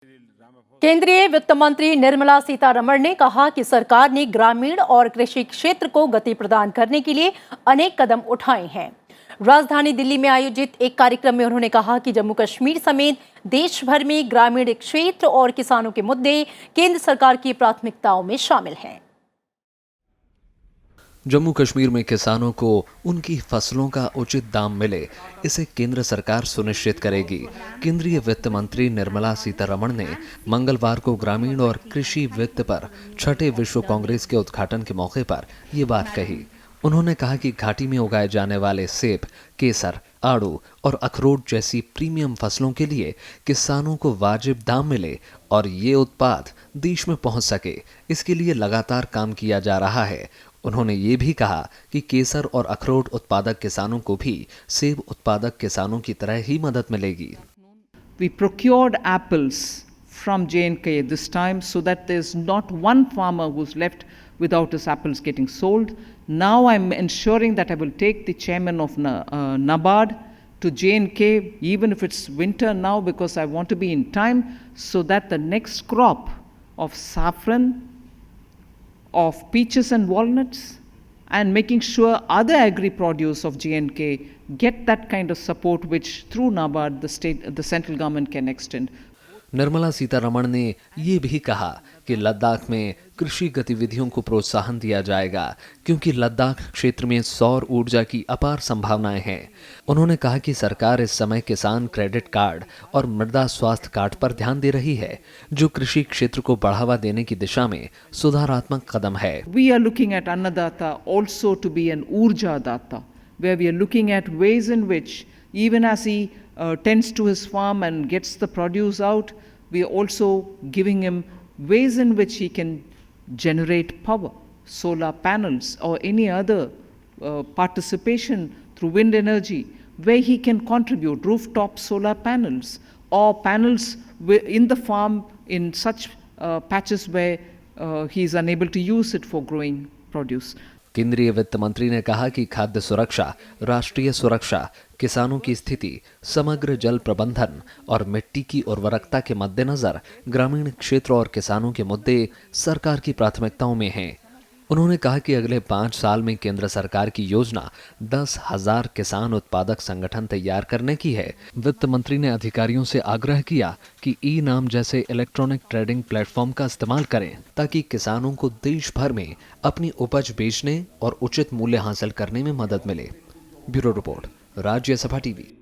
केंद्रीय वित्त मंत्री निर्मला सीतारमण ने कहा कि सरकार ने ग्रामीण और कृषि क्षेत्र को गति प्रदान करने के लिए अनेक कदम उठाए हैं। राजधानी दिल्ली में आयोजित एक कार्यक्रम में उन्होंने कहा कि जम्मू कश्मीर समेत देश भर में ग्रामीण क्षेत्र और किसानों के मुद्दे केंद्र सरकार की प्राथमिकताओं में शामिल हैं। जम्मू कश्मीर में किसानों को उनकी फसलों का उचित दाम मिले, इसे केंद्र सरकार सुनिश्चित करेगी। केंद्रीय वित्त मंत्री निर्मला सीतारमण ने मंगलवार को ग्रामीण और कृषि वित्त पर छठे विश्व कांग्रेस के उद्घाटन के मौके पर ये बात कही। उन्होंने कहा कि घाटी में उगाए जाने वाले सेब, केसर, आड़ू और अखरोट जैसी प्रीमियम फसलों के लिए किसानों को वाजिब दाम मिले और ये उत्पाद देश में पहुंच सके, इसके लिए लगातार काम किया जा रहा है। उन्होंने ये भी कहा कि केसर और अखरोट उत्पादक किसानों को भी सेब उत्पादक किसानों की तरह ही मदद मिलेगी। We procured apples from J&K this time so that there's not one farmer who's left without his apples getting sold. Now I'm ensuring that I will take the chairman of NABARD to J&K, even if it's winter now, because I want to be in time so that the next crop of saffron, of peaches and walnuts, and making sure other agri-produce of J&K get that kind of support which through NABARD the central government can extend. Nirmala Sitharaman ने ये भी कहा कि लद्दाख में कृषि गतिविधियों को प्रोत्साहन दिया जाएगा क्योंकि लद्दाख क्षेत्र में सौर ऊर्जा की अपार संभावनाएं हैं। उन्होंने कहा कि सरकार इस समय किसान क्रेडिट कार्ड और मृदा स्वास्थ्य कार्ड पर ध्यान दे रही है, जो कृषि क्षेत्र को बढ़ावा देने की दिशा में सुधारात्मक कदम है। We are looking at Annadatta also to be an Urja Datta, where we are looking at ways in which even as he tends to his farm and gets the produce out, we are also giving him ways in which he can generate power, solar panels or any other participation through wind energy, where he can contribute rooftop solar panels or panels in the farm in such patches where he is unable to use it for growing produce. केंद्रीय वित्त मंत्री ने कहा कि खाद्य सुरक्षा, राष्ट्रीय सुरक्षा, किसानों की स्थिति, समग्र जल प्रबंधन और मिट्टी की उर्वरकता के मद्देनजर ग्रामीण क्षेत्र और किसानों के मुद्दे सरकार की प्राथमिकताओं में हैं। उन्होंने कहा कि अगले 5 साल में केंद्र सरकार की योजना 10,000 किसान उत्पादक संगठन तैयार करने की है। वित्त मंत्री ने अधिकारियों से आग्रह किया कि ई-नाम जैसे इलेक्ट्रॉनिक ट्रेडिंग प्लेटफॉर्म का इस्तेमाल करें ताकि किसानों को देश भर में अपनी उपज बेचने और उचित मूल्य हासिल करने में मदद मिले। Bureau report, Rajya Sabha TV.